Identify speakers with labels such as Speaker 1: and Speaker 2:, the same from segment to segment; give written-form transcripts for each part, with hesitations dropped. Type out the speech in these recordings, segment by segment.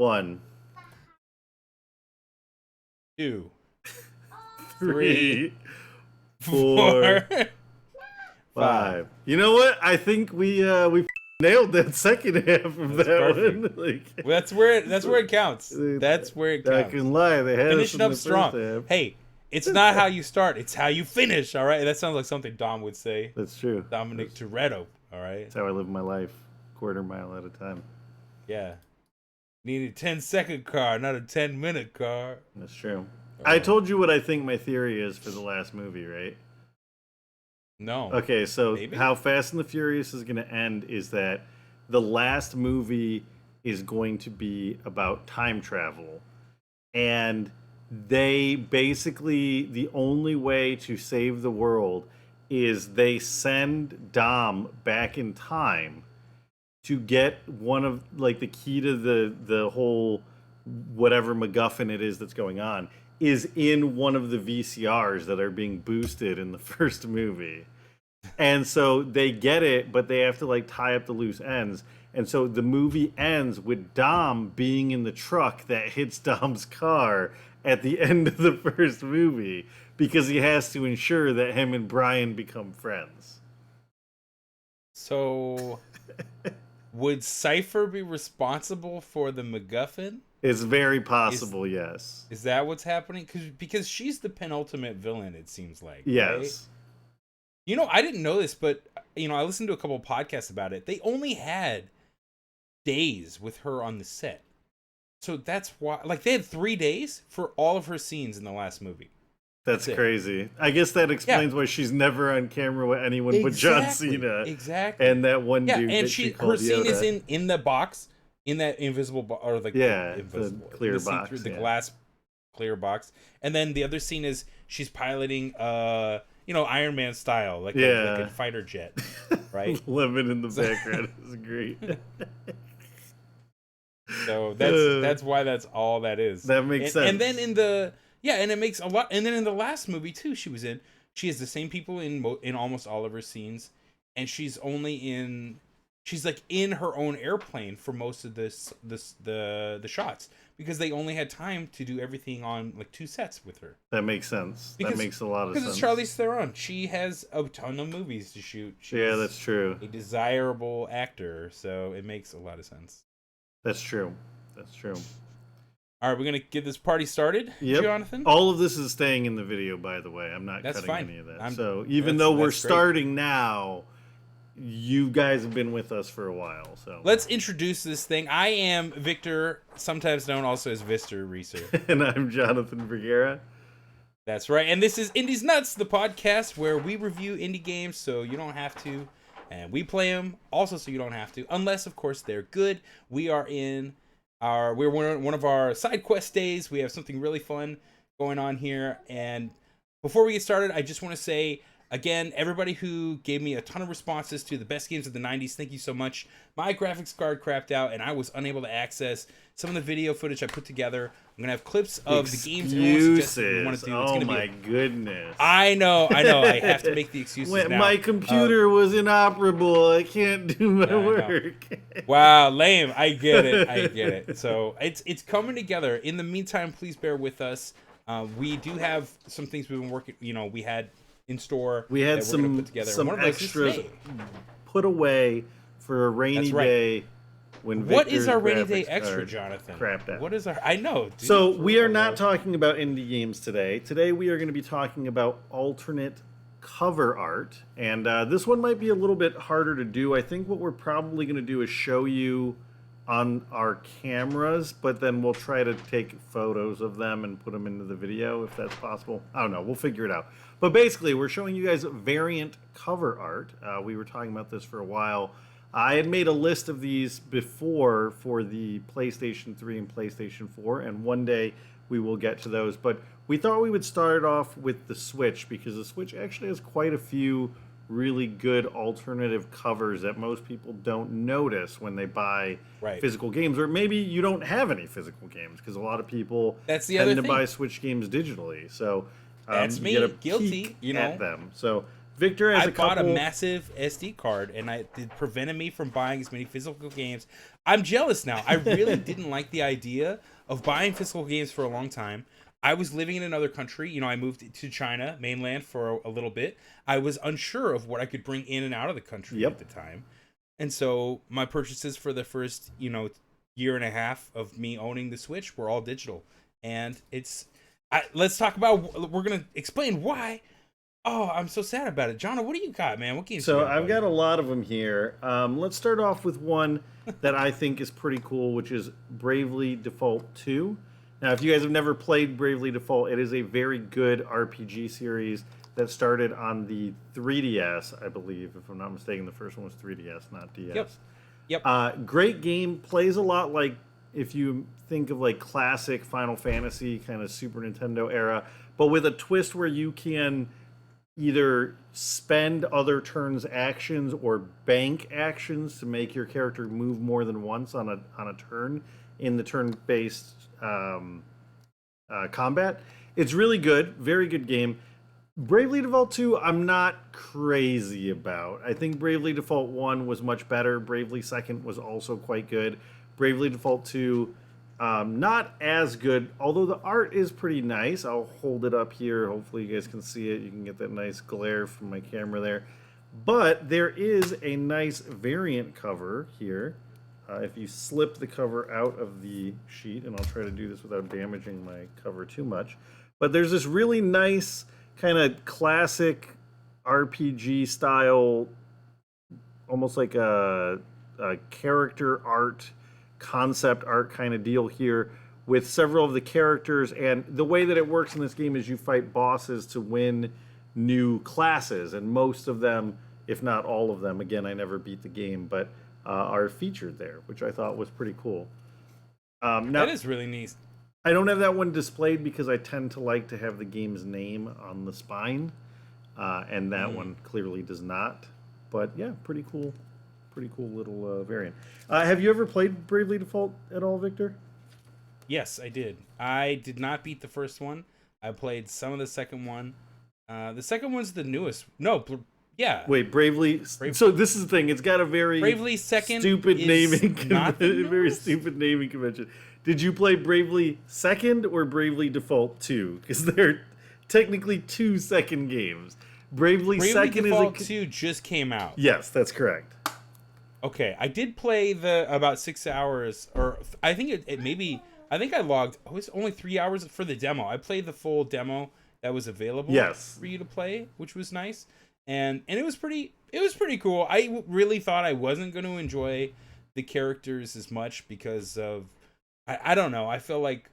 Speaker 1: 1,
Speaker 2: 2,
Speaker 1: 3, 4,
Speaker 2: 4,
Speaker 1: 5. You know what? I think we nailed that second half of
Speaker 2: That's
Speaker 1: that
Speaker 2: perfect.
Speaker 1: one. Like,
Speaker 2: Well, that's where it counts. That's where it
Speaker 1: I
Speaker 2: counts.
Speaker 1: can lie. They had us
Speaker 2: Finish
Speaker 1: in
Speaker 2: it up
Speaker 1: the
Speaker 2: strong.
Speaker 1: first half.
Speaker 2: Hey, it's not how you start; it's how you finish. All right, that sounds like something Dom would say.
Speaker 1: That's true.
Speaker 2: Dominic Toretto. All right,
Speaker 1: That's how I live my life, quarter mile at a time.
Speaker 2: yeah. Need a 10-second car, not a 10-minute car.
Speaker 1: That's true. I told you what I think my theory is for the last movie, right?
Speaker 2: No.
Speaker 1: Okay, so
Speaker 2: Maybe?
Speaker 1: how Fast and the Furious is going to end is that the last movie is going to be about time travel. And they basically, the only way to save the world is they send Dom back in time to get one of, like, the key to the whole whatever MacGuffin it is that's going on is in one of the VCRs that are being boosted in the first movie. And so they get it, but they have to, like, tie up the loose ends. And so the movie ends with Dom being in the truck that hits Dom's car at the end of the first movie because he has to ensure that him and Brian become friends.
Speaker 2: So, would Cypher be responsible for the MacGuffin?
Speaker 1: It's very possible, yes.
Speaker 2: Is that what's happening? Because she's the penultimate villain, it seems like.
Speaker 1: Yes.
Speaker 2: Right? You know, I didn't know this, but, you know, I listened to a couple of podcasts about it. They only had days with her on the set. So that's why, like, they had 3 days for all of her scenes in the last movie.
Speaker 1: That's crazy. I guess that explains why she's never on camera with anyone but John Cena.
Speaker 2: Exactly.
Speaker 1: And that one dude
Speaker 2: and
Speaker 1: that she called
Speaker 2: her scene
Speaker 1: Yoda.
Speaker 2: is in the box, in that invisible box, or like
Speaker 1: the
Speaker 2: invisible,
Speaker 1: clear
Speaker 2: the
Speaker 1: box,
Speaker 2: the glass clear box. And then the other scene is she's piloting Iron Man style, like a fighter jet, right?
Speaker 1: Living in the background is great.
Speaker 2: So that's why that's all that is.
Speaker 1: That makes sense.
Speaker 2: And then and it makes a lot. And then in the last movie too, she has the same people in almost all of her scenes, and she's like in her own airplane for most of the shots because they only had time to do everything on like 2 sets with her.
Speaker 1: That makes sense. That makes a lot of sense.
Speaker 2: Because it's Charlize Theron. She has a ton of movies to shoot.
Speaker 1: Yeah, that's true.
Speaker 2: A desirable actor, so it makes a lot of sense.
Speaker 1: That's true. That's true.
Speaker 2: All right, we're going to get this party started, Jonathan?
Speaker 1: All of this is staying in the video, by the way. I'm not cutting any of that. So even though we're starting now, you guys have been with us for a while. So
Speaker 2: let's introduce this thing. I am Victor, sometimes known also as Vister Reeser.
Speaker 1: And I'm Jonathan Vergara.
Speaker 2: That's right. And this is Indies Nuts, the podcast where we review indie games so you don't have to. And we play them also so you don't have to. Unless, of course, they're good. We're one of our side quest days. We have something really fun going on here. And before we get started, I just want to say, again, everybody who gave me a ton of responses to the best games of the 90s, thank you so much. My graphics card crapped out, and I was unable to access some of the video footage I put together. I'm going to have clips of the games everyone suggested we want to do.
Speaker 1: Oh, my goodness.
Speaker 2: I know. I have to make the excuses now.
Speaker 1: My computer was inoperable. I can't do my work.
Speaker 2: Wow, lame. I get it. So it's coming together. In the meantime, please bear with us. We do have some things we've been working, we had in store.
Speaker 1: We had some extras put away for a rainy day.
Speaker 2: What is our rainy day extra, Jonathan? What is our? I know. Dude,
Speaker 1: so we are not talking about indie games today. Today we are going to be talking about alternate cover art, and this one might be a little bit harder to do. I think what we're probably going to do is show you on our cameras, but then we'll try to take photos of them and put them into the video if that's possible. I don't know. We'll figure it out. But basically, we're showing you guys variant cover art. We were talking about this for a while. I had made a list of these before for the PlayStation 3 and PlayStation 4, and one day we will get to those. But we thought we would start off with the Switch, because the Switch actually has quite a few really good alternative covers that most people don't notice when they buy physical games, or maybe you don't have any physical games, because a lot of people tend to buy Switch games digitally. So
Speaker 2: that's me,
Speaker 1: get a
Speaker 2: guilty,
Speaker 1: peek at them. So Victor has
Speaker 2: I
Speaker 1: a
Speaker 2: bought
Speaker 1: couple.
Speaker 2: a massive SD card, and it prevented me from buying as many physical games. I'm jealous now. I really didn't like the idea of buying physical games for a long time. I was living in another country. You know, I moved to China, mainland, for a little bit. I was unsure of what I could bring in and out of the country at the time. And so my purchases for the first, year and a half of me owning the Switch were all digital. And let's talk about, we're going to explain why. Oh, I'm so sad about it. John, what do you got, man? What games
Speaker 1: So
Speaker 2: you got,
Speaker 1: I've got a lot of them here. Let's start off with one that I think is pretty cool, which is Bravely Default 2. Now, if you guys have never played Bravely Default, it is a very good RPG series that started on the 3DS, I believe. If I'm not mistaken, the first one was 3DS, not DS.
Speaker 2: Yep.
Speaker 1: Great game. Plays a lot like, if you think of like classic Final Fantasy, kind of Super Nintendo era, but with a twist where you can either spend other turns' actions or bank actions to make your character move more than once on a turn in the turn-based combat. It's really good, very good game. Bravely Default 2, I'm not crazy about. I think Bravely Default 1 was much better. Bravely Second was also quite good. Bravely Default 2, not as good, although the art is pretty nice. I'll hold it up here. Hopefully you guys can see it. You can get that nice glare from my camera there. But there is a nice variant cover here. If you slip the cover out of the sheet, and I'll try to do this without damaging my cover too much. But there's this really nice kind of classic RPG style, almost like a character art, concept art kind of deal here with several of the characters. And the way that it works in this game is you fight bosses to win new classes, and most of them, if not all of them, again, I never beat the game, but are featured there, which I thought was pretty cool. Now,
Speaker 2: that is really neat.
Speaker 1: I don't have that one displayed because I tend to like to have the game's name on the spine, and that one clearly does not. But yeah, pretty cool little variant. Have you ever played Bravely Default at all, Victor?
Speaker 2: Yes, I did. I did not beat the first one. I played some of the second one. The second one's the newest. No, yeah.
Speaker 1: Wait, Bravely. So this is the thing. It's got a very
Speaker 2: Bravely Second
Speaker 1: stupid naming
Speaker 2: not the
Speaker 1: very
Speaker 2: newest?
Speaker 1: stupid naming convention. Did you play Bravely Second or Bravely Default 2? Because they're technically 2 second games. Bravely Second
Speaker 2: Default
Speaker 1: is
Speaker 2: 2 just came out.
Speaker 1: Yes, that's correct.
Speaker 2: Okay, I did play the about 6 hours, or I think it maybe. I think I logged. Oh, it's only 3 hours for the demo. I played the full demo that was available.
Speaker 1: Yes.
Speaker 2: For you to play, which was nice, and it was pretty. It was pretty cool. I really thought I wasn't going to enjoy the characters as much because of. I don't know. I feel like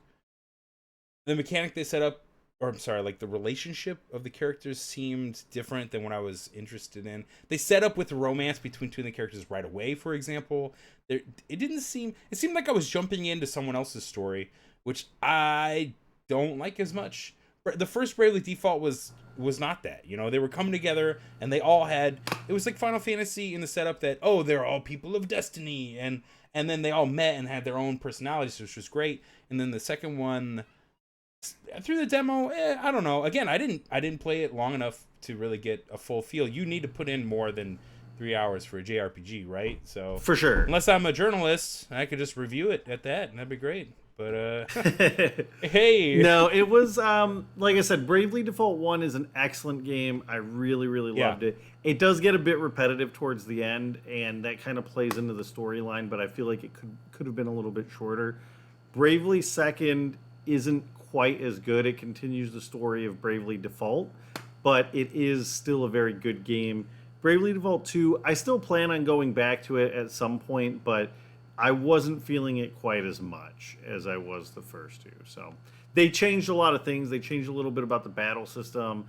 Speaker 2: the mechanic they set up, or I'm sorry, like the relationship of the characters seemed different than what I was interested in. They set up with the romance between two of the characters right away, for example. It seemed like I was jumping into someone else's story, which I don't like as much. The first Bravely Default was not that. You know, they were coming together and they all had, it was like Final Fantasy in the setup that, oh, they're all people of destiny, and then they all met and had their own personalities, which was great. And then the second one, through the demo, I don't know. Again, I didn't play it long enough to really get a full feel. You need to put in more than 3 hours for a JRPG, right? So
Speaker 1: For sure.
Speaker 2: unless I'm a journalist, I could just review it at that, and that'd be great. But hey,
Speaker 1: No, it was like I said, Bravely Default 1 is an excellent game. I really, really loved it. It does get a bit repetitive towards the end, and that kind of plays into the storyline, but I feel like it could have been a little bit shorter. Bravely Second isn't quite as good. It continues the story of Bravely Default, but it is still a very good game. Bravely Default 2, I still plan on going back to it at some point, but I wasn't feeling it quite as much as I was the first two. So they changed a lot of things. They changed a little bit about the battle system,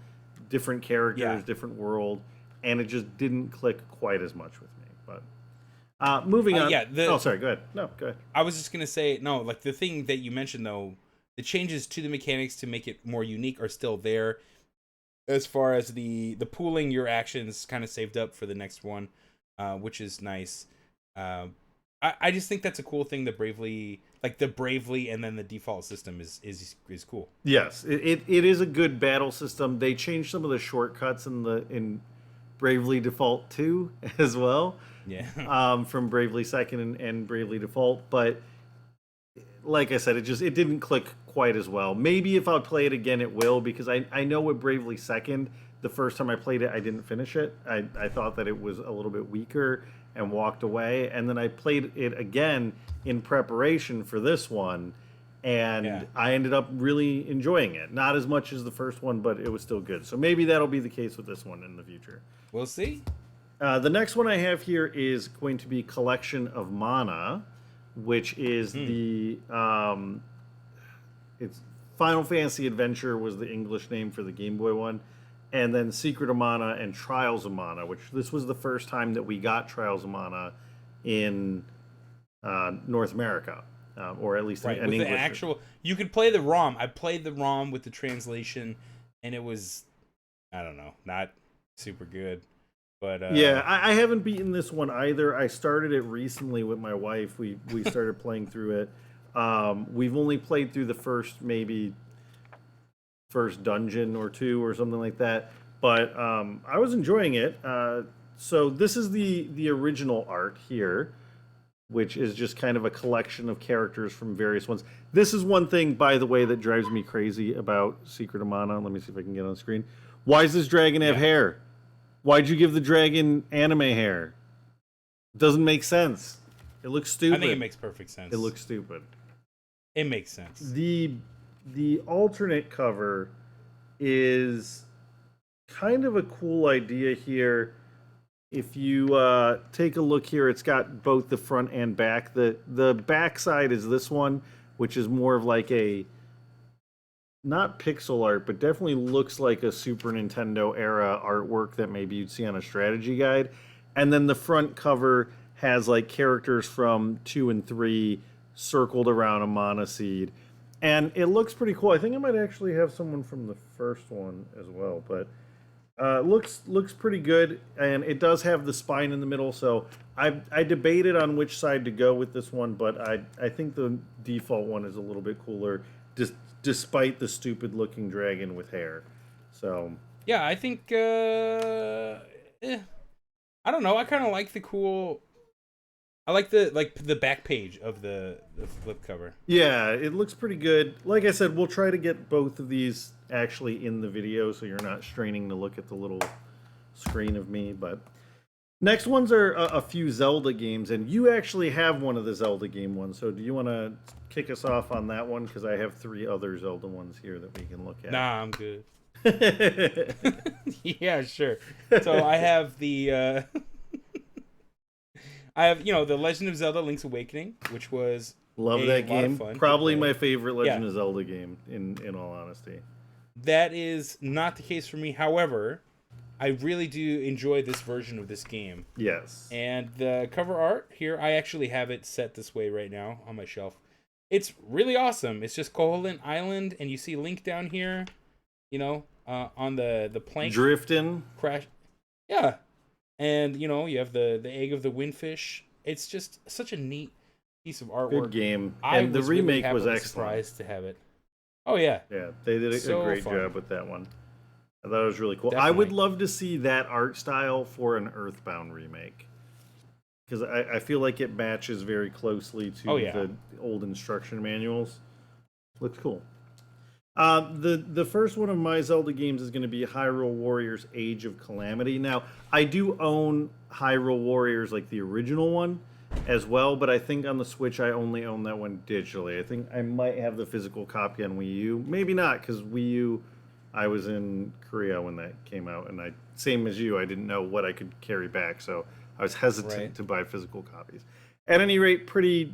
Speaker 1: different characters, different world, and it just didn't click quite as much with me. But moving on. Oh, sorry. Go ahead. No, go ahead.
Speaker 2: I was just gonna say no. Like the thing that you mentioned though, the changes to the mechanics to make it more unique are still there. As far as the pooling your actions kind of saved up for the next one, which is nice. I just think that's a cool thing. The Bravely and then the default system is cool.
Speaker 1: Yes, it is a good battle system. They changed some of the shortcuts in Bravely Default 2 as well,
Speaker 2: Yeah.
Speaker 1: from Bravely Second and Bravely Default. But like I said, it didn't click quite as well. Maybe if I'll play it again, it will, because I know with Bravely Second, the first time I played it, I didn't finish it. I thought that it was a little bit weaker and walked away. And then I played it again in preparation for this one, and
Speaker 2: Yeah.
Speaker 1: I ended up really enjoying it. Not as much as the first one, but it was still good. So maybe that'll be the case with this one in the future.
Speaker 2: We'll see.
Speaker 1: The next one I have here is going to be Collection of Mana, which is it's Final Fantasy Adventure was the English name for the Game Boy one, and then Secret of Mana and Trials of Mana, which this was the first time that we got Trials of Mana in North America, or at least
Speaker 2: Right.
Speaker 1: in
Speaker 2: With the
Speaker 1: English.
Speaker 2: actual, you could play the ROM. I played the ROM with the translation, and it was, I don't know, not super good. But
Speaker 1: Yeah, I haven't beaten this one either. I started it recently with my wife. We started playing through it. We've only played through the first dungeon or two or something like that. But I was enjoying it. So this is the original art here, which is just kind of a collection of characters from various ones. This is one thing, by the way, that drives me crazy about Secret of Mana. Let me see if I can get on the screen. Why does this dragon have hair? Why'd you give the dragon anime hair? It doesn't make sense. It looks stupid.
Speaker 2: I think it makes perfect sense.
Speaker 1: It looks stupid.
Speaker 2: It makes sense.
Speaker 1: The alternate cover is kind of a cool idea here. If you take a look here, it's got both the front and back. The back side is this one, which is more of like a, not pixel art, but definitely looks like a Super Nintendo era artwork that maybe you'd see on a strategy guide. And then the front cover has like characters from 2 and 3 circled around a mana seed. And it looks pretty cool. I think I might actually have someone from the first one as well, but looks pretty good, and it does have the spine in the middle. So I debated on which side to go with this one, but I think the default one is a little bit cooler, just despite the stupid looking dragon with hair. So
Speaker 2: Yeah, I think. I don't know. I kind of like the cool. I like the back page of the flip cover.
Speaker 1: yeah, it looks pretty good. Like I said, we'll try to get both of these actually in the video, so you're not straining to look at the little screen of me. But next ones are a few Zelda games, and you actually have one of the Zelda game ones. So do you want to kick us off on that one? Because I have 3 other Zelda ones here that we can look at.
Speaker 2: Nah, I'm good. Yeah, sure. So I have the I have, the Legend of Zelda: Link's Awakening, which was
Speaker 1: Love
Speaker 2: a
Speaker 1: that
Speaker 2: lot of
Speaker 1: game.
Speaker 2: fun to
Speaker 1: Probably
Speaker 2: play.
Speaker 1: my favorite Legend of Zelda game, in all honesty.
Speaker 2: That is not the case for me. However, I really do enjoy this version of this game.
Speaker 1: Yes.
Speaker 2: And the cover art here, I actually have it set this way right now on my shelf. It's really awesome. It's just Koholint Island, and you see Link down here, on the plank.
Speaker 1: Drifting.
Speaker 2: Crash. Yeah. And, you have the egg of the windfish. It's just such a neat piece of artwork.
Speaker 1: Good game.
Speaker 2: I
Speaker 1: And the
Speaker 2: was really
Speaker 1: remake was
Speaker 2: happily
Speaker 1: excellent.
Speaker 2: surprised to have it. Oh, yeah.
Speaker 1: Yeah, they did a
Speaker 2: So
Speaker 1: great
Speaker 2: fun.
Speaker 1: job with that one. I thought it was really cool. I
Speaker 2: Definitely.
Speaker 1: would love to see that art style for an Earthbound remake, because I feel like it matches very closely to the old instruction manuals. Looks cool. The first one of my Zelda games is going to be Hyrule Warriors: Age of Calamity. Now, I do own Hyrule Warriors, like the original one, as well, but I think on the Switch I only own that one digitally. I think I might have the physical copy on Wii U. Maybe not, because Wii U, I was in Korea when that came out, and same as you, I didn't know what I could carry back, so I was hesitant to buy physical copies. At any rate, pretty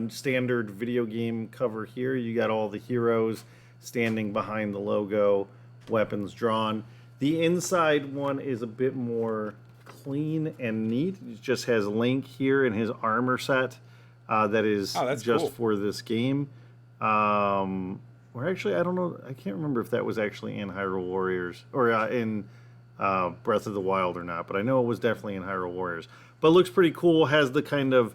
Speaker 1: standard video game cover here. You got all the heroes standing behind the logo, weapons drawn. The inside one is a bit more clean and neat. It just has Link here in his armor set that is just
Speaker 2: cool.
Speaker 1: for this game. Or actually, I don't know. I can't remember if that was actually in Hyrule Warriors or in Breath of the Wild or not, but I know it was definitely in Hyrule Warriors. But it looks pretty cool. Has the kind of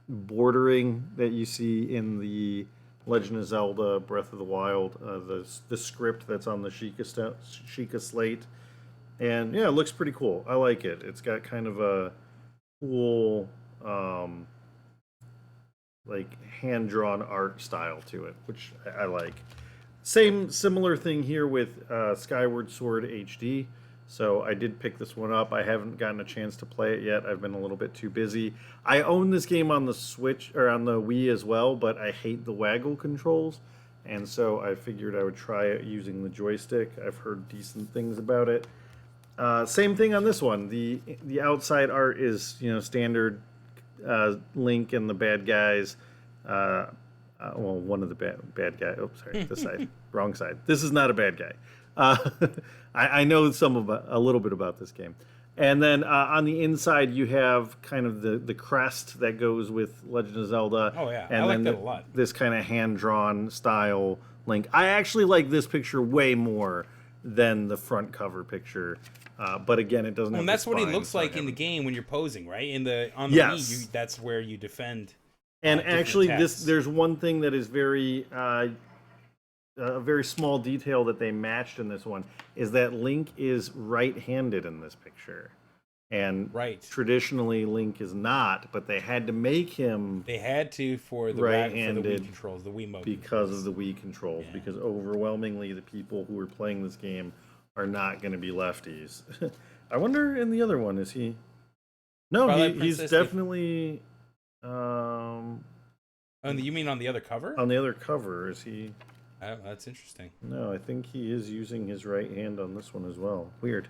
Speaker 1: bordering that you see in the Legend of Zelda Breath of the Wild, the script that's on the Sheikah slate. And yeah, it looks pretty cool. I like it. It's got kind of a cool, like hand drawn art style to it, which I like. Same similar thing here with Skyward Sword HD. So I did pick this one up. I haven't gotten a chance to play it yet. I've been a little bit too busy. I own this game on the Switch or on the Wii as well, but I hate the waggle controls, and so I figured I would try it using the joystick. I've heard decent things about it. Same thing on this one. The outside art is standard Link and the bad guys. Well, one of the bad guy. Oh, sorry, this side, wrong side. This is not a bad guy. Uh, I know a little bit about this game, and then on the inside you have kind of the crest that goes with Legend of Zelda.
Speaker 2: Oh yeah,
Speaker 1: and
Speaker 2: I like
Speaker 1: then
Speaker 2: that a lot.
Speaker 1: This kind of hand drawn style Link. I actually like this picture way more than the front cover picture. But again, it doesn't.
Speaker 2: Well,
Speaker 1: have
Speaker 2: and that's what he
Speaker 1: spine,
Speaker 2: looks
Speaker 1: so I
Speaker 2: like in the
Speaker 1: haven't-
Speaker 2: game when you're posing, right? On the
Speaker 1: Yes.
Speaker 2: Wii, that's where you defend.
Speaker 1: And
Speaker 2: different
Speaker 1: actually,
Speaker 2: attacks.
Speaker 1: there's one thing that is a very small detail that they matched in this one is that Link is right-handed in this picture, and
Speaker 2: Right.
Speaker 1: traditionally Link is not, but they had to make him
Speaker 2: They had to for the
Speaker 1: Right-handed
Speaker 2: Wii controls, the Wii mode.
Speaker 1: because of the Wii controls.
Speaker 2: Yeah.
Speaker 1: Because overwhelmingly, the people who are playing this game are not going to be lefties. I wonder in the other one is he? No,
Speaker 2: Twilight
Speaker 1: he's
Speaker 2: Princess,
Speaker 1: definitely.
Speaker 2: Oh, you mean on the other cover?
Speaker 1: On the other cover, is he?
Speaker 2: Oh, that's interesting.
Speaker 1: No, I think he is using his right hand on this one as well. Weird.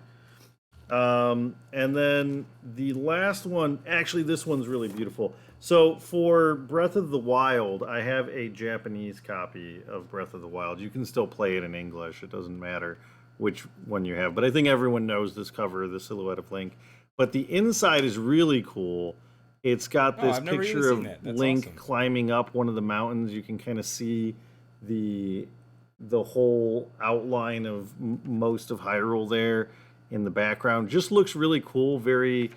Speaker 1: And then the last one, actually, this one's really beautiful. So for Breath of the Wild, I have a Japanese copy of Breath of the Wild. You can still play it in English. It doesn't matter which one you have. But I think everyone knows this cover, the silhouette of Link. But the inside is really cool. It's got this
Speaker 2: I've never even
Speaker 1: picture
Speaker 2: seen
Speaker 1: of
Speaker 2: that. That's
Speaker 1: Link
Speaker 2: awesome.
Speaker 1: climbing up one of the mountains. You can kind of see the whole outline of most of Hyrule there in the background. Just looks really cool, very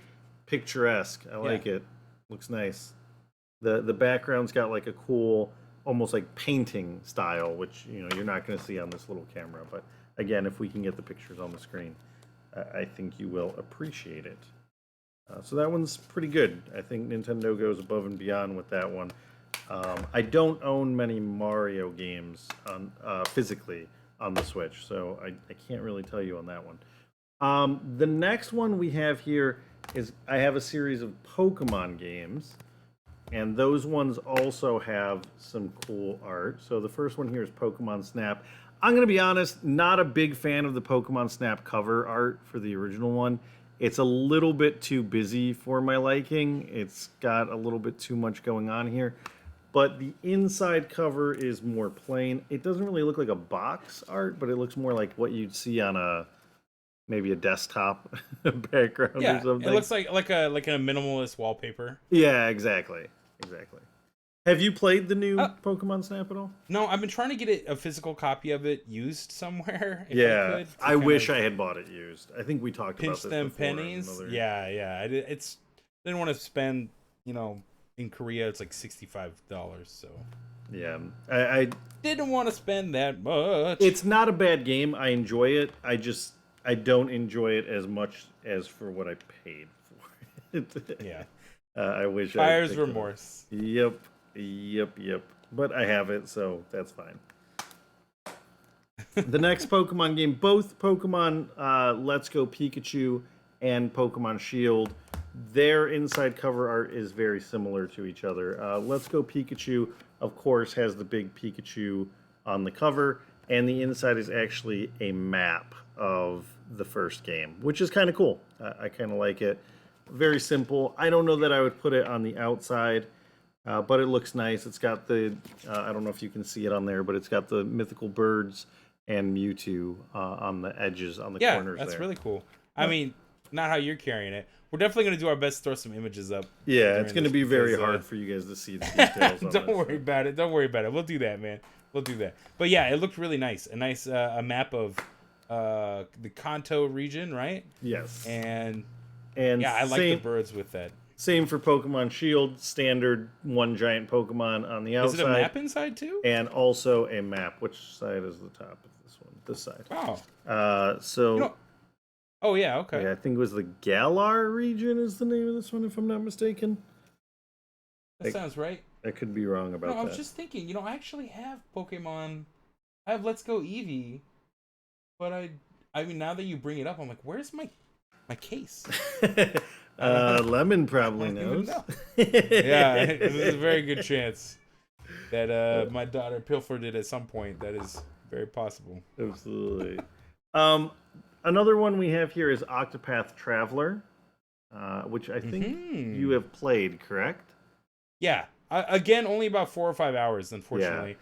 Speaker 1: picturesque. I like it. Looks nice. The background's got like a cool, almost like painting style, which you're not going to see on this little camera. But again, if we can get the pictures on the screen, I think you will appreciate it. So that one's pretty good. I think Nintendo goes above and beyond with that one. I don't own many Mario games on physically on the Switch, so I can't really tell you on that one. The next one we have here is I have a series of Pokemon games, and those ones also have some cool art. So the first one here is Pokemon Snap. I'm going to be honest, not a big fan of the Pokemon Snap cover art for the original one. It's a little bit too busy for my liking. It's got a little bit too much going on here. But the inside cover is more plain. It doesn't really look like a box art, but it looks more like what you'd see on maybe a desktop background or something.
Speaker 2: It looks like a minimalist wallpaper.
Speaker 1: Yeah, exactly. Have you played the new Pokemon Snap at all?
Speaker 2: No, I've been trying to get a physical copy of it used somewhere.
Speaker 1: Yeah, I wish I had bought it used. I think we talked about
Speaker 2: Pinch
Speaker 1: this
Speaker 2: them
Speaker 1: before in
Speaker 2: pennies.
Speaker 1: another-
Speaker 2: Yeah. Didn't want to spend, in Korea it's like $65. So
Speaker 1: Yeah, I
Speaker 2: didn't want to spend that much.
Speaker 1: it's not a bad game. I enjoy it. I don't enjoy it as much as for what I paid for it.
Speaker 2: Yeah.
Speaker 1: I wish I
Speaker 2: Buyer's
Speaker 1: picked it up.
Speaker 2: remorse.
Speaker 1: Yep. But I have it, so that's fine. The next Pokemon game, both Pokemon Let's Go Pikachu and Pokemon Shield, their inside cover art is very similar to each other. Let's Go Pikachu, of course, has the big Pikachu on the cover, and the inside is actually a map of the first game, which is kind of cool. I kind of like it. Very simple. I don't know that I would put it on the outside, but it looks nice. It's got the, I don't know if you can see it on there, but it's got the mythical birds and Mewtwo on the edges, on the corners there.
Speaker 2: That's really cool. I mean, not how you're carrying it. We're definitely going to do our best to throw some images up.
Speaker 1: Yeah, it's
Speaker 2: during
Speaker 1: going to
Speaker 2: this
Speaker 1: be very
Speaker 2: because,
Speaker 1: hard for you guys to see the details on
Speaker 2: Don't
Speaker 1: this.
Speaker 2: worry about it. Don't worry about it. We'll do that, man. We'll do that. But yeah, it looked really nice. A nice a map of the Kanto region, right?
Speaker 1: Yes.
Speaker 2: And
Speaker 1: And
Speaker 2: I like the birds with that.
Speaker 1: Same for Pokemon Shield, standard one giant Pokemon on the outside.
Speaker 2: Is it a map inside too?
Speaker 1: And also a map. Which side is the top of this one? This side.
Speaker 2: Wow.
Speaker 1: So
Speaker 2: Oh yeah, okay.
Speaker 1: Yeah, I think it was the Galar region is the name of this one, if I'm not mistaken.
Speaker 2: That sounds right.
Speaker 1: I could be wrong
Speaker 2: No,
Speaker 1: about
Speaker 2: I was
Speaker 1: that.
Speaker 2: just thinking, I actually have Pokemon. I have Let's Go Eevee, but I mean, now that you bring it up, I'm like, where's my case? I don't,
Speaker 1: Lemon
Speaker 2: I
Speaker 1: probably
Speaker 2: don't even
Speaker 1: knows.
Speaker 2: know. Yeah, there's a very good chance that my daughter pilfered it at some point. That is very possible.
Speaker 1: Absolutely. Um, Another one we have here is Octopath Traveler, which I think
Speaker 2: Hmm.
Speaker 1: you have played, correct?
Speaker 2: Yeah. Again, only about 4 or 5 hours,
Speaker 1: Yeah.
Speaker 2: unfortunately.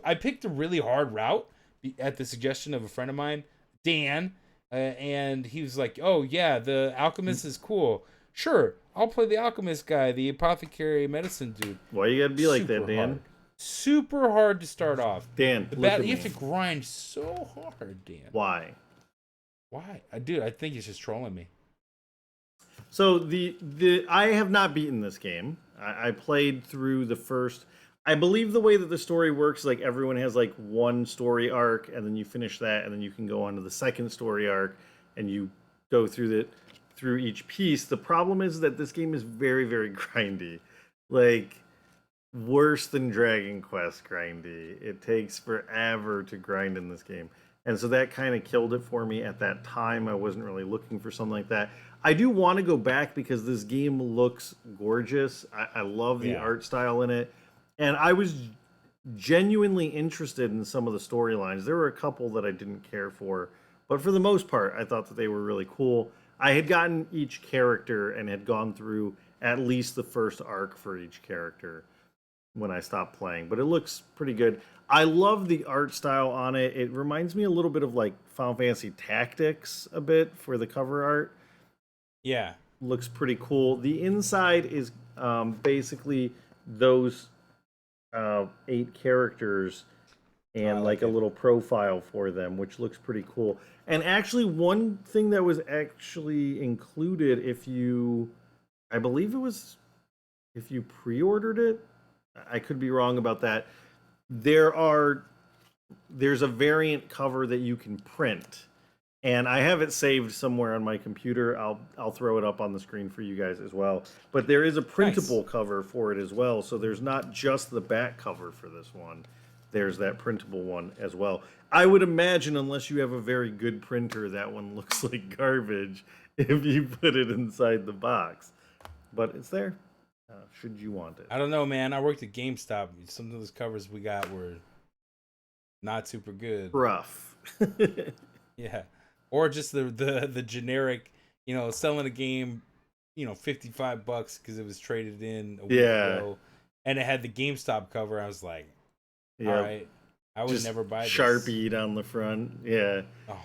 Speaker 2: I picked a really hard route at the suggestion of a friend of mine, Dan, and he was like, "Oh yeah, the alchemist is cool. Sure, I'll play the alchemist guy, the apothecary medicine dude.
Speaker 1: Why you gotta be like that,
Speaker 2: Super
Speaker 1: Dan?
Speaker 2: hard, super hard to start off.
Speaker 1: Dan,
Speaker 2: The
Speaker 1: look
Speaker 2: bat
Speaker 1: at
Speaker 2: you
Speaker 1: me.
Speaker 2: have to grind so hard, Dan.
Speaker 1: Why?
Speaker 2: Why? Dude, I think he's just trolling me.
Speaker 1: So the I have not beaten this game. I played through the first. I believe the way that the story works, like everyone has like one story arc, and then you finish that, and then you can go on to the second story arc, and you go through each piece. The problem is that this game is very very grindy, like worse than Dragon Quest grindy. It takes forever to grind in this game. And so that kind of killed it for me at that time. I wasn't really looking for something like that. I do want to go back because this game looks gorgeous. I love the
Speaker 2: Yeah.
Speaker 1: art style in it. And I was genuinely interested in some of the storylines. There were a couple that I didn't care for, but for the most part, I thought that they were really cool. I had gotten each character and had gone through at least the first arc for each character when I stopped playing, but it looks pretty good. I love the art style on it. It reminds me a little bit of like Final Fantasy Tactics a bit for the cover art.
Speaker 2: Yeah.
Speaker 1: Looks pretty cool. The inside is basically those 8 characters and
Speaker 2: I
Speaker 1: like
Speaker 2: like
Speaker 1: a
Speaker 2: it.
Speaker 1: little profile for them, which looks pretty cool. And actually, one thing that was actually included if you, I believe it was if you pre-ordered it. I could be wrong about that. There are there's a variant cover that you can print, and I have it saved somewhere on my computer. I'll throw it up on the screen for you guys as well. But there is a printable cover for it as well, so there's not just the back cover for this one. There's that printable one as well. I would imagine, unless you have a very good printer, that one looks like garbage if you put it inside the box. But it's there, should you want it.
Speaker 2: I don't know, man. I worked at GameStop. Some of those covers we got were not super good.
Speaker 1: Rough.
Speaker 2: Yeah. Or just the generic, selling a game, $55 because it was traded in a week
Speaker 1: Yeah.
Speaker 2: ago, and it had the GameStop cover. I was like,
Speaker 1: Yeah.
Speaker 2: all right, I would
Speaker 1: Just
Speaker 2: never buy this.
Speaker 1: Sharpied on the front. Yeah.
Speaker 2: Oh,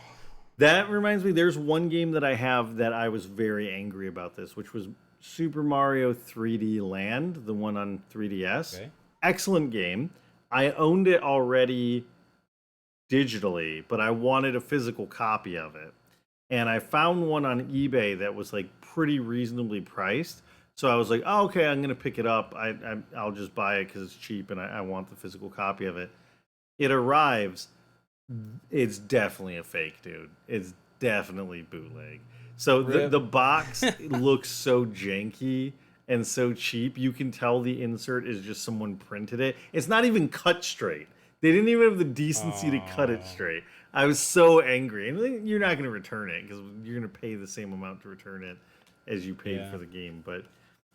Speaker 1: That reminds me, there's one game that I have that I was very angry about this, which was Super Mario 3D Land, the one on 3DS.
Speaker 2: okay.
Speaker 1: Excellent game. I owned it already digitally, but I wanted a physical copy of it. And I found one on eBay that was like pretty reasonably priced. So I was like, oh, okay, I'm going to pick it up. I'll just buy it because it's cheap and I want the physical copy of it. It arrives. It's definitely a fake, dude. It's definitely bootleg. So
Speaker 2: Rip.
Speaker 1: the box looks so janky and so cheap. You can tell the insert is just someone printed it. It's not even cut straight. They didn't even have the decency to cut it
Speaker 2: Aw.
Speaker 1: straight. I was so angry. And you're not going to return it because you're going to pay the same amount to return it as you paid
Speaker 2: Yeah.
Speaker 1: for the game. But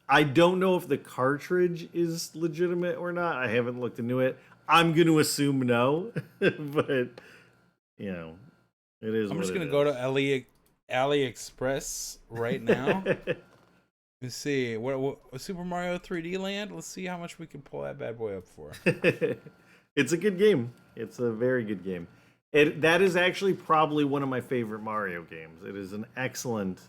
Speaker 1: I don't know if the cartridge is legitimate or not. I haven't looked into it. I'm going to assume no, but it is.
Speaker 2: I'm
Speaker 1: what
Speaker 2: just
Speaker 1: it
Speaker 2: gonna go
Speaker 1: is.
Speaker 2: to AliExpress right now. Let's see what Super Mario 3D Land. Let's see how much we can pull that bad boy up for.
Speaker 1: It's a good game. It's a very good game. That is actually probably one of my favorite Mario games. It is an excellent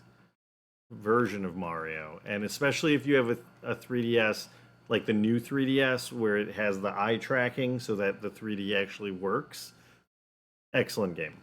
Speaker 1: version of Mario, and especially if you have a 3DS, like the new 3DS, where it has the eye tracking so that the 3D actually works. Excellent game.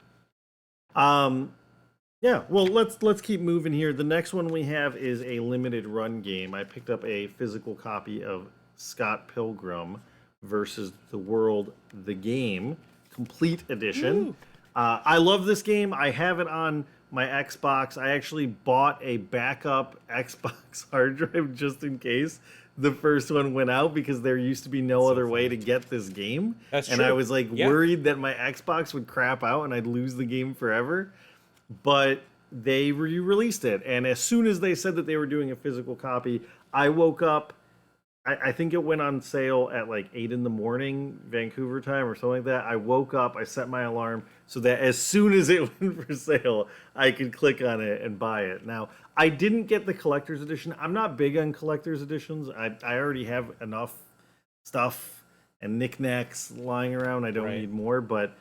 Speaker 1: Yeah, well, let's keep moving here. The next one we have is a limited run game. I picked up a physical copy of Scott Pilgrim versus the World, the game, complete edition. I love this game. I have it on my Xbox. I actually bought a backup Xbox hard drive just in case the first one went out, because there used to be no other way to get this game.
Speaker 2: That's
Speaker 1: and I
Speaker 2: true.
Speaker 1: was like
Speaker 2: Yeah.
Speaker 1: worried that my Xbox would crap out and I'd lose the game forever. But they re-released it, and as soon as they said that they were doing a physical copy, I woke up. I think it went on sale at like 8 in the morning, Vancouver time, or something like that. I woke up, I set my alarm so that as soon as it went for sale, I could click on it and buy it. Now, I didn't get the collector's edition. I'm not big on collector's editions. I already have enough stuff and knickknacks lying around. I don't
Speaker 2: Right.
Speaker 1: need more, but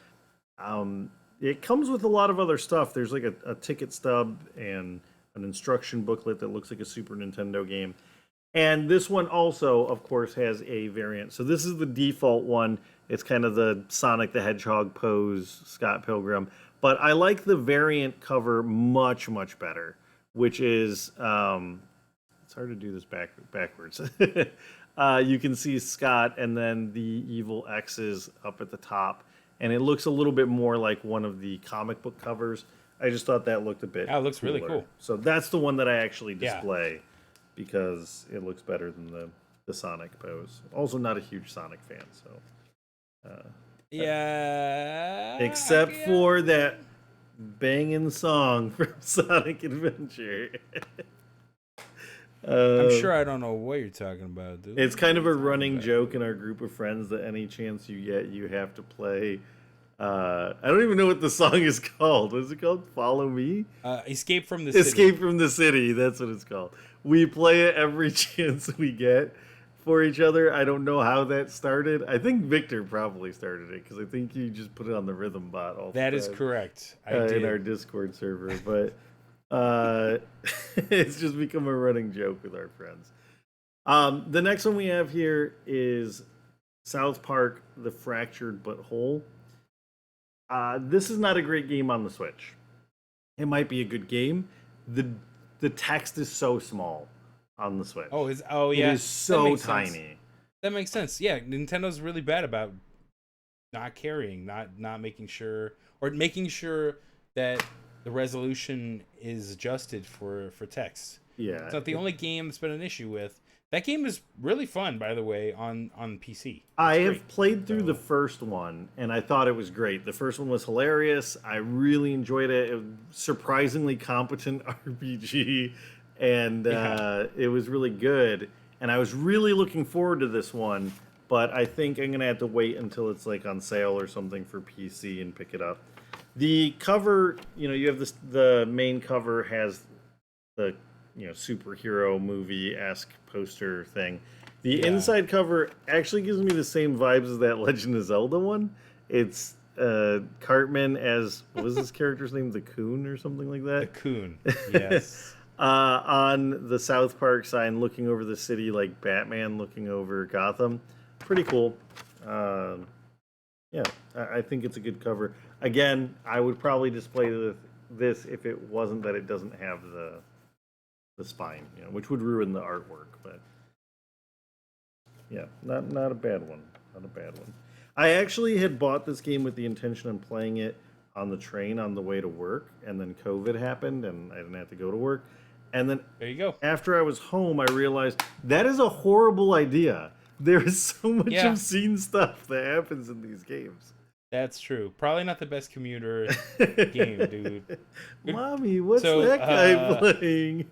Speaker 1: it comes with a lot of other stuff. There's like a ticket stub and an instruction booklet that looks like a Super Nintendo game. And this one also, of course, has a variant. So this is the default one. It's kind of the Sonic the Hedgehog pose, Scott Pilgrim. But I like the variant cover much, much better, which is, it's hard to do this backwards. You can see Scott and then the evil X's up at the top. And it looks a little bit more like one of the comic book covers. I just thought that looked a bit
Speaker 2: Yeah, it looks really
Speaker 1: cooler.
Speaker 2: cool.
Speaker 1: So that's the one that I actually
Speaker 2: Yeah.
Speaker 1: display because it looks better than the Sonic pose. Also not a huge Sonic fan, so
Speaker 2: Yeah.
Speaker 1: except
Speaker 2: yeah.
Speaker 1: for that banging song from Sonic Adventure.
Speaker 2: I'm sure I don't know what you're talking about, dude.
Speaker 1: It's kind of a running joke in our group of friends that any chance you get, you have to play. I don't even know what the song is called. What is it called? Follow Me?
Speaker 2: Escape from the City.
Speaker 1: Escape from the City. That's what it's called. We play it every chance we get for each other. I don't know how that started. I think Victor probably started it, because I think you just put it on the Rhythm Bot all the
Speaker 2: That
Speaker 1: time.
Speaker 2: is correct. I
Speaker 1: In
Speaker 2: did.
Speaker 1: our Discord server, but it's just become a running joke with our friends. The next one we have here is South Park: The Fractured But Whole. This is not a great game on the Switch. It might be a good game. The text is so small on the Switch.
Speaker 2: Oh, yeah.
Speaker 1: It is
Speaker 2: That
Speaker 1: so
Speaker 2: makes sense.
Speaker 1: tiny.
Speaker 2: That makes sense. Yeah, Nintendo's really bad about not carrying, not making sure, or making sure that the resolution is adjusted for text.
Speaker 1: Yeah.
Speaker 2: It's not the only game that's been an issue with. That game is really fun, by the way, on PC.
Speaker 1: I
Speaker 2: It's
Speaker 1: have
Speaker 2: great.
Speaker 1: played through the first one, and I thought it was great. The first one was hilarious. I really enjoyed it. It was surprisingly competent RPG, and it was really good. And I was really looking forward to this one, but I think I'm going to have to wait until it's like on sale or something for PC and pick it up. The cover, you have this. The main cover has the superhero movie-esque poster thing. The inside cover actually gives me the same vibes as that Legend of Zelda one. It's Cartman as, what was his character's name? The Coon or something like
Speaker 2: The
Speaker 1: that?
Speaker 2: Coon. Yes.
Speaker 1: On the South Park sign, looking over the city like Batman looking over Gotham. Pretty cool. Yeah, I think it's a good cover. Again, I would probably display this if it wasn't that it doesn't have the spine, which would ruin the artwork. But yeah, not a bad one. Not a bad one. I actually had bought this game with the intention of playing it on the train on the way to work, and then COVID happened, and I didn't have to go to work. And then
Speaker 2: There you go.
Speaker 1: after I was home, I realized that is a horrible idea. There is so much
Speaker 2: Yeah.
Speaker 1: obscene stuff that happens in these games.
Speaker 2: That's true. Probably not the best commuter game, dude.
Speaker 1: Mommy, what's
Speaker 2: So,
Speaker 1: that guy playing?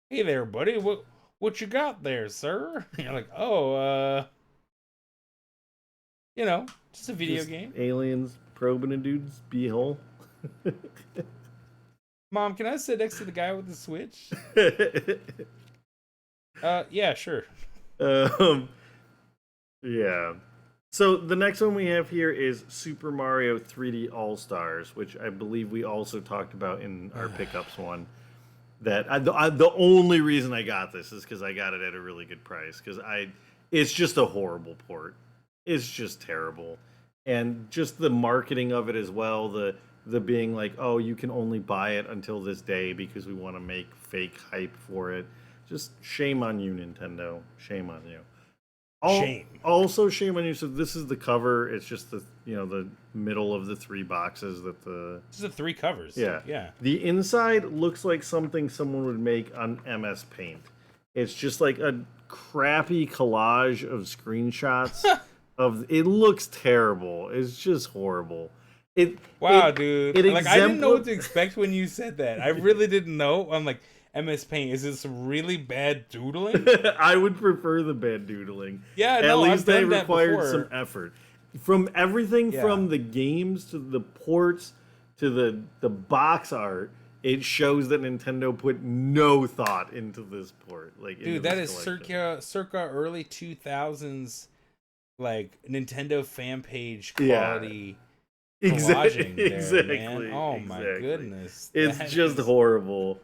Speaker 2: Hey there, buddy. What you got there, sir? You're like, just a video
Speaker 1: Just
Speaker 2: game.
Speaker 1: Aliens probing a dude's beehole.
Speaker 2: Mom, can I sit next to the guy with the Switch? Yeah, sure.
Speaker 1: Yeah. So the next one we have here is Super Mario 3D All Stars, which I believe we also talked about in our pickups one. That the only reason I got this is because I got it at a really good price. Because it's just a horrible port. It's just terrible, and just the marketing of it as well. The being like, oh, you can only buy it until this day because we want to make fake hype for it. Just shame on you, Nintendo. Shame on you.
Speaker 2: Shame.
Speaker 1: Also, shame on you. So this is the cover. It's just the middle of the 3 boxes that the
Speaker 2: This is the 3 covers.
Speaker 1: yeah
Speaker 2: Yeah.
Speaker 1: The inside looks like something someone would make on MS Paint. It's just like a crappy collage of screenshots of. It looks terrible. It's just horrible.
Speaker 2: Wow,
Speaker 1: it,
Speaker 2: dude.
Speaker 1: It
Speaker 2: Like, I didn't know what to expect when you said that. I really didn't know. I'm like, MS Paint, is this some really bad doodling?
Speaker 1: I would prefer the bad doodling.
Speaker 2: Yeah,
Speaker 1: At
Speaker 2: no,
Speaker 1: least
Speaker 2: I've
Speaker 1: they
Speaker 2: done that
Speaker 1: required
Speaker 2: before.
Speaker 1: some effort. From everything
Speaker 2: Yeah.
Speaker 1: from the games to the ports to the box art, it shows that Nintendo put no thought into this port. Like, into
Speaker 2: Dude, that
Speaker 1: this
Speaker 2: is
Speaker 1: collection.
Speaker 2: circa early 2000s, like, Nintendo fan page
Speaker 1: Yeah.
Speaker 2: quality collaging there,
Speaker 1: Exactly.
Speaker 2: man. Oh, my
Speaker 1: Exactly.
Speaker 2: goodness.
Speaker 1: It's
Speaker 2: That
Speaker 1: just
Speaker 2: is-
Speaker 1: horrible.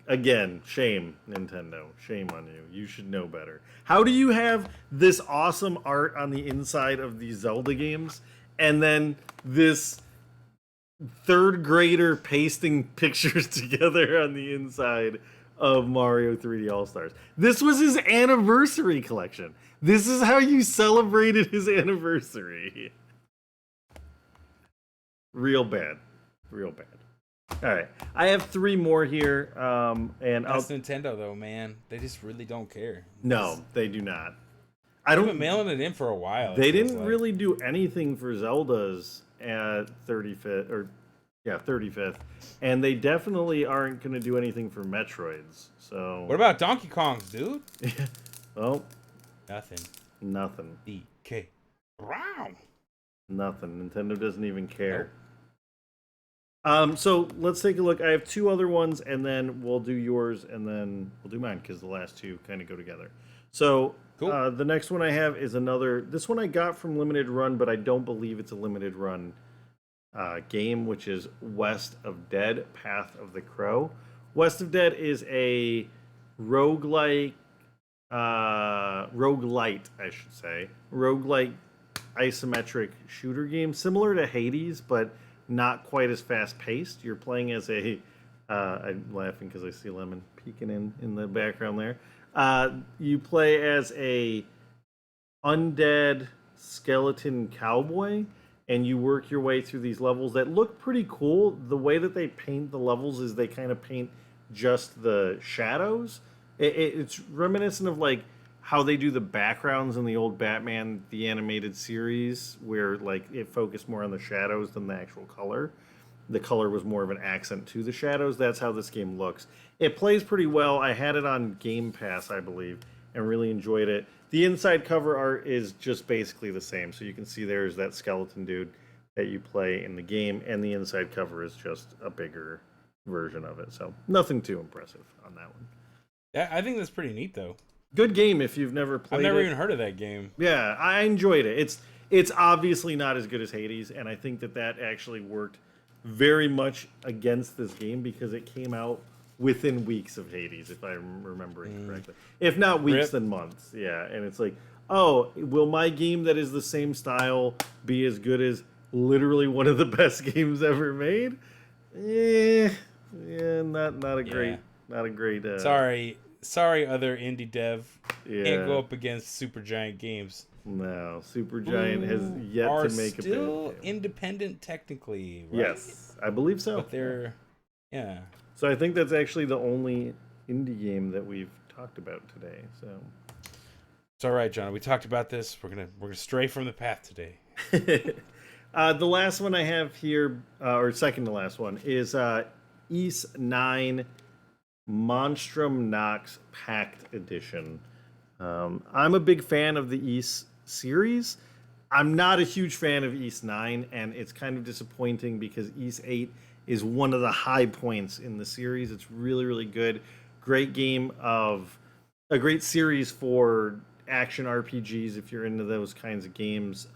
Speaker 1: Again, shame, Nintendo. Shame on you. You should know better. How do you have this awesome art on the inside of these Zelda games and then this third grader pasting pictures together on the inside of Mario 3D All Stars? This was his anniversary collection. This is how you celebrated his anniversary. Real bad. Real bad. All right, I have 3 more here, and I'll.
Speaker 2: That's Nintendo, though, man. They just really don't care.
Speaker 1: No, they do not. I
Speaker 2: They've been
Speaker 1: don't.
Speaker 2: mailing it in for a while.
Speaker 1: They
Speaker 2: it feels
Speaker 1: didn't
Speaker 2: like.
Speaker 1: really do anything for Zelda's at 35th, or 35th, and they definitely aren't going to do anything for Metroids. So.
Speaker 2: What about Donkey Kong's, dude?
Speaker 1: Well,
Speaker 2: Nothing.
Speaker 1: nothing.
Speaker 2: DK. Wow.
Speaker 1: Nothing. Nintendo doesn't even care. So let's take a look. I have 2 other ones, and then we'll do yours, and then we'll do mine because the last 2 kind of go together. So
Speaker 2: Cool.
Speaker 1: the next one I have is another. This one I got from Limited Run, but I don't believe it's a Limited Run game, which is West of Dead: Path of the Crow. West of Dead is a roguelike, roguelite, I should say, roguelike isometric shooter game, similar to Hades, but not quite as fast paced. You're playing as a. I'm laughing because I see Lemon peeking in the background there. You play as a undead skeleton cowboy, and you work your way through these levels that look pretty cool. The way that they paint the levels is they kind of paint just the shadows. It's reminiscent of like how they do the backgrounds in the old Batman the animated series, where like it focused more on the shadows than the actual color. The color was more of an accent to the shadows. That's how this game looks. It plays pretty well. I had it on Game Pass, I believe, and really enjoyed it. The inside cover art is just basically the same. So you can see there's that skeleton dude that you play in the game, and the inside cover is just a bigger version of it. So nothing too impressive on that one.
Speaker 2: Yeah, I think that's pretty neat, though.
Speaker 1: Good game if you've never played
Speaker 2: I've never
Speaker 1: it.
Speaker 2: even heard of that game.
Speaker 1: Yeah, I enjoyed it. It's obviously not as good as Hades, and I think that actually worked very much against this game because it came out within weeks of Hades, if I'm remembering correctly. If not weeks,
Speaker 2: Rip.
Speaker 1: then months. Yeah, and it's like, oh, will my game that is the same style be as good as literally one of the best games ever made? Yeah, not a great, not a great.
Speaker 2: Sorry, other indie dev.
Speaker 1: Yeah.
Speaker 2: Can't go up against Supergiant Games.
Speaker 1: No, Supergiant has yet
Speaker 2: Are
Speaker 1: to make a
Speaker 2: still
Speaker 1: bid.
Speaker 2: independent technically, right?
Speaker 1: Yes, I believe so.
Speaker 2: But they're, yeah.
Speaker 1: So I think that's actually the only indie game that we've talked about today. So
Speaker 2: It's all right, John. We talked about this. We're gonna stray from the path today.
Speaker 1: the last one I have here, or second to last one, is Ys 9 Monstrum Nox Pact Edition. I'm a big fan of the Ys series. I'm not a huge fan of Ys 9, and it's kind of disappointing because Ys 8 is one of the high points in the series. It's really, really good. Great game of a great series for action RPGs if you're into those kinds of games.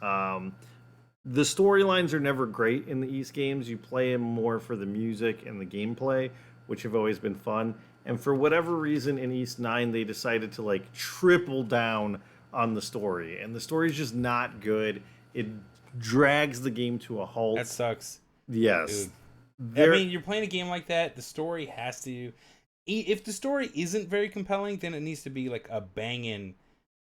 Speaker 1: The storylines are never great in the Ys games. You play them more for the music and the gameplay, which have always been fun. And for whatever reason in Ys 9, they decided to like triple down on the story. And the story's just not good. It drags the game to a halt.
Speaker 2: That sucks.
Speaker 1: Yes.
Speaker 2: Dude. I mean, you're playing a game like that. The story has to. If the story isn't very compelling, then it needs to be like a banging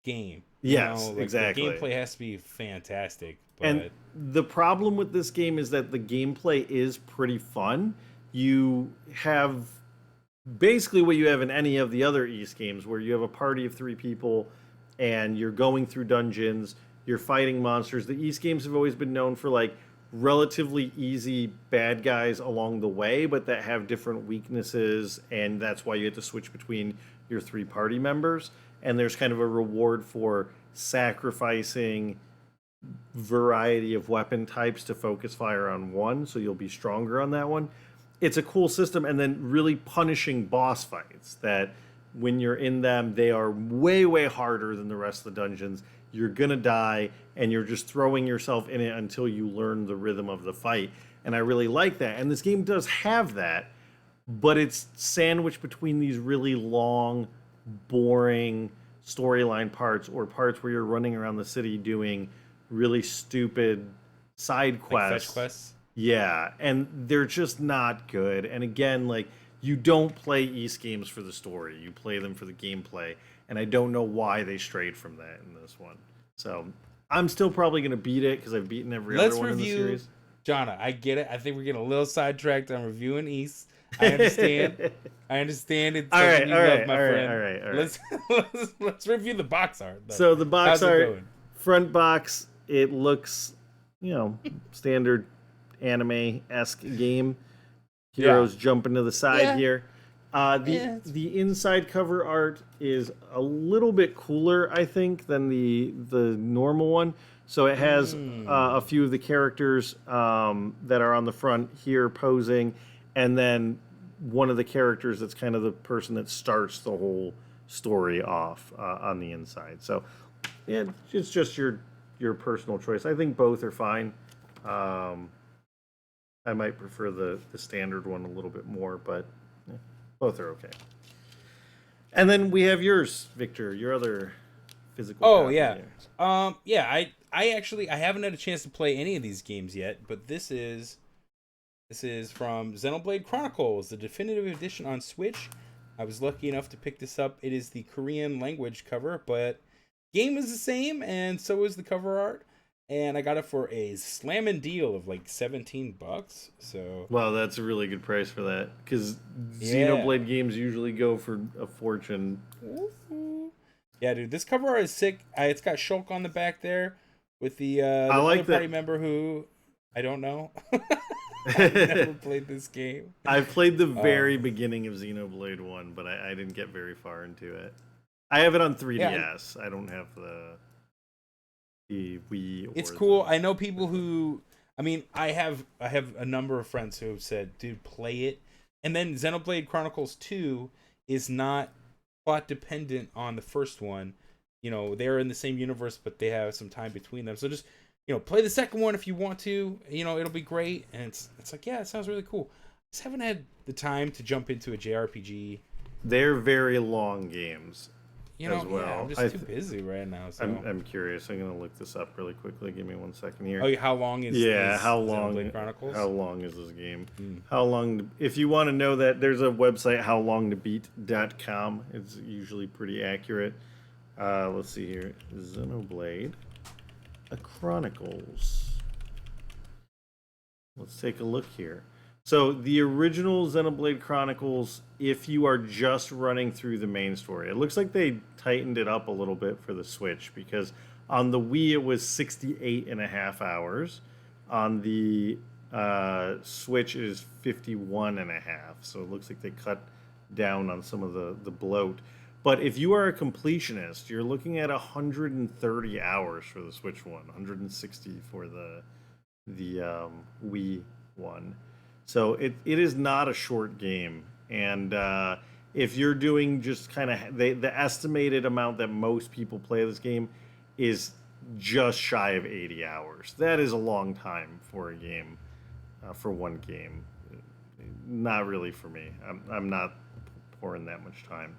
Speaker 2: game.
Speaker 1: Yes,
Speaker 2: Like,
Speaker 1: exactly.
Speaker 2: the gameplay has to be fantastic. But
Speaker 1: And the problem with this game is that the gameplay is pretty fun. You have basically what you have in any of the other East games, where you have a party of 3 people and you're going through dungeons, you're fighting monsters. The East games have always been known for like relatively easy bad guys along the way, but that have different weaknesses, and that's why you have to switch between your 3 party members. And there's kind of a reward for sacrificing variety of weapon types to focus fire on one, so you'll be stronger on that one. It's a cool system, and then really punishing boss fights that when you're in them, they are way, way harder than the rest of the dungeons. You're gonna die, and you're just throwing yourself in it until you learn the rhythm of the fight. And I really like that. And this game does have that, but it's sandwiched between these really long, boring storyline parts or parts where you're running around the city doing really stupid side
Speaker 2: like
Speaker 1: quests.
Speaker 2: fetch quests.
Speaker 1: Yeah, and they're just not good. And again, like, you don't play East games for the story. You play them for the gameplay. And I don't know why they strayed from that in this one. So I'm still probably going to beat it because I've beaten every
Speaker 2: Let's
Speaker 1: other one
Speaker 2: review,
Speaker 1: in the series.
Speaker 2: Jonna, I get it. I think we're getting a little sidetracked on reviewing East. I understand. I understand it's
Speaker 1: All right,
Speaker 2: something you
Speaker 1: all
Speaker 2: love,
Speaker 1: right,
Speaker 2: my
Speaker 1: all right,
Speaker 2: friend.
Speaker 1: all right, all right.
Speaker 2: Let's review the box art. Though.
Speaker 1: So the box
Speaker 2: How's it
Speaker 1: art,
Speaker 2: going?
Speaker 1: front box, it looks, standard anime-esque game. Heroes jumping to the side
Speaker 2: Yeah.
Speaker 1: here. The inside cover art is a little bit cooler, I think, than the normal one. So it has a few of the characters that are on the front here posing, and then one of the characters that's kind of the person that starts the whole story off on the inside. So yeah, it's just your personal choice. I think both are fine. I might prefer the standard one a little bit more, but yeah, both are okay. And then we have yours, Victor, your other physical.
Speaker 2: Oh
Speaker 1: copy
Speaker 2: yeah.
Speaker 1: there.
Speaker 2: Yeah, I actually I haven't had a chance to play any of these games yet, but this is from Xenoblade Chronicles, the definitive edition on Switch. I was lucky enough to pick this up. It is the Korean language cover, but game is the same, and so is the cover art. And I got it for a slamming deal of like $17. So
Speaker 1: Wow, that's a really good price for that, because
Speaker 2: Yeah.
Speaker 1: Xenoblade games usually go for a fortune.
Speaker 2: yeah, dude, this cover art is sick. It's got Shulk on the back there with the
Speaker 1: like
Speaker 2: other party
Speaker 1: that-
Speaker 2: member who I don't know. I've never played this game.
Speaker 1: I played the very beginning of Xenoblade 1, but I didn't get very far into it. I have it on 3DS. I don't have the Wii.
Speaker 2: It's
Speaker 1: or
Speaker 2: cool.
Speaker 1: the-
Speaker 2: I know people who. I mean, I have a number of friends who have said, "Dude, play it." And then Xenoblade Chronicles 2 is not plot dependent on the first one. They're in the same universe, but they have some time between them. So just play the second one if you want to. It'll be great. And it's like, yeah, it sounds really cool. Just haven't had the time to jump into a JRPG.
Speaker 1: They're very long games. As well.
Speaker 2: Yeah, I'm just too busy right now. So.
Speaker 1: I'm curious. I'm gonna look this up really quickly. Give me 1 second here.
Speaker 2: Oh, how long is
Speaker 1: how long?
Speaker 2: Xenoblade Chronicles?
Speaker 1: How long is this game? How long? If you want to know that, there's a website, howlongtobeat.com. It's usually pretty accurate. Let's see here. Xenoblade Chronicles. Let's take a look here. So the original Xenoblade Chronicles, if you are just running through the main story, it looks like they tightened it up a little bit for the Switch, because on the Wii it was 68.5 hours. On the Switch it is 51.5. So it looks like they cut down on some of the bloat. But if you are a completionist, you're looking at 130 hours for the Switch one, 160 for the Wii one. So it is not a short game, and if you're doing just kind of the estimated amount that most people play this game is just shy of 80 hours. That is a long time for a game, for one game. Not really for me. I'm not pouring that much time.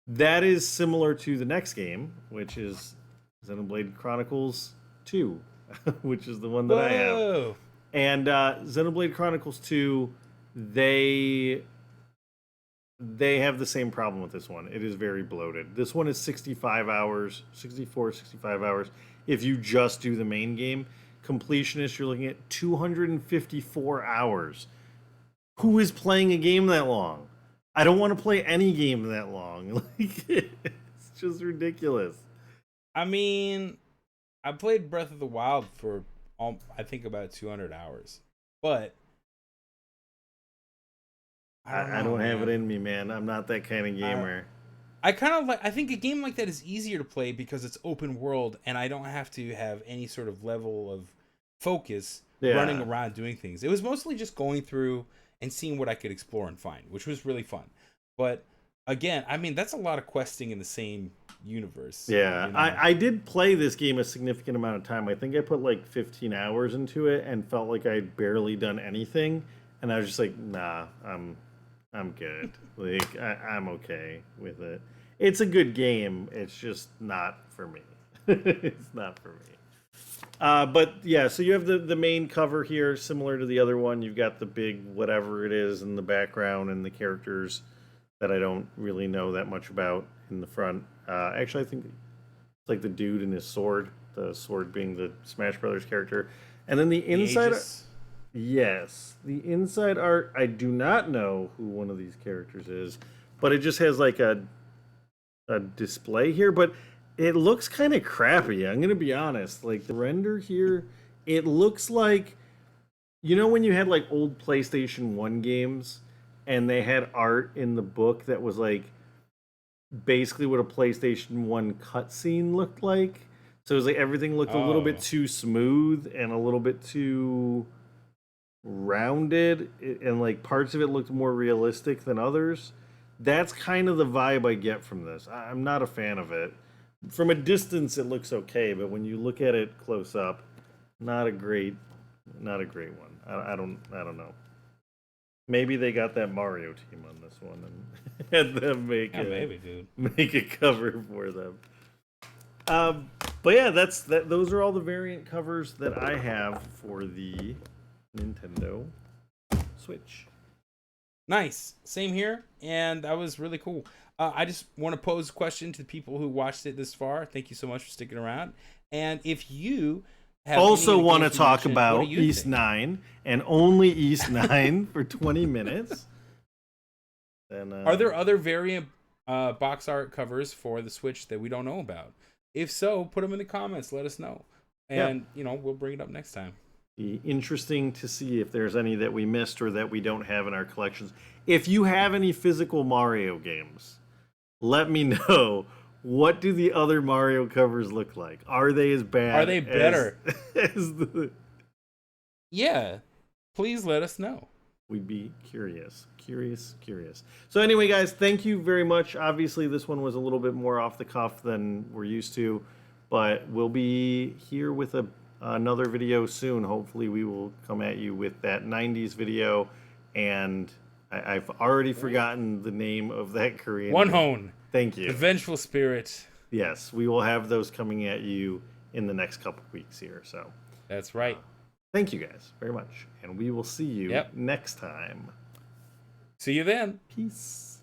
Speaker 1: That is similar to the next game, which is Xenoblade Chronicles 2, which is the one that I have.
Speaker 2: Whoa.
Speaker 1: And Xenoblade Chronicles 2, they they have the same problem with this one. It is very bloated. This one is 65 hours, 64, 65 hours. If you just do the main game, completionist, you're looking at 254 hours. Who is playing a game that long? I don't want to play any game that long. Like, it's just ridiculous.
Speaker 2: I mean, I played Breath of the Wild for I think about 200 hours, but
Speaker 1: I don't have it in me, man. I'm not that kind of gamer.
Speaker 2: I kind of like. I think a game like that is easier to play because it's open world, and I don't have to have any sort of level of focus running around doing things. It was mostly just going through and seeing what I could explore and find, which was really fun. But again, I mean, that's a lot of questing in the same universe.
Speaker 1: Yeah,
Speaker 2: you know?
Speaker 1: I did play this game a significant amount of time. I think I put like 15 hours into it and felt like I'd barely done anything. And I was just like, nah, I'm good. Like, I'm okay with it. It's a good game. It's just not for me. It's not for me. But yeah, so you have the main cover here, similar to the other one. You've got the big whatever it is in the background and the characters that I don't really know that much about in the front. Actually, I think it's like the dude and his sword, the sword being the Smash Brothers character. And then the inside... Yes, the inside art, I do not know who one of these characters is, but it just has like a display here, but it looks kind of crappy. I'm going to be honest. Like the render here, it looks like, you know, when you had like old PlayStation 1 games and they had art in the book that was like basically what a PlayStation 1 cutscene looked like. So it was like everything looked a little bit too smooth and a little bit too rounded, and like parts of it looked more realistic than others. That's kind of the vibe I get from this. I'm not a fan of it. From a distance it looks okay, but when you look at it close up, not a great one. I don't know. Maybe they got that Mario team on this one and had them make a cover for them. But yeah, those are all the variant covers that I have for the Nintendo Switch.
Speaker 2: Nice. Same here, and that was really cool. I just want to pose a question to the people who watched it this far. Thank you so much for sticking around. And if you have
Speaker 1: also want to talk about East 9 and only East 9 for 20 minutes, then
Speaker 2: are there other variant box art covers for the Switch that we don't know about? If so, put them in the comments. Let us know, and we'll bring it up next time.
Speaker 1: Be interesting to see if there's any that we missed or that we don't have in our collections. If you have any physical Mario games, let me know. What do the other Mario covers look like? Are they as bad?
Speaker 2: Are they better?
Speaker 1: As the...
Speaker 2: Yeah, please let us know.
Speaker 1: We'd be curious. So anyway, guys, thank you very much. Obviously, this one was a little bit more off the cuff than we're used to, but we'll be here with another video soon. Hopefully we will come at you with that 90s video, and I've already forgotten the name of that Korean
Speaker 2: One Hone.
Speaker 1: Thank you.
Speaker 2: The Vengeful Spirit.
Speaker 1: Yes, we will have those coming at you in the next couple weeks here. So
Speaker 2: that's right.
Speaker 1: Thank you guys very much, and we will see you next time.
Speaker 2: See you then.
Speaker 1: Peace.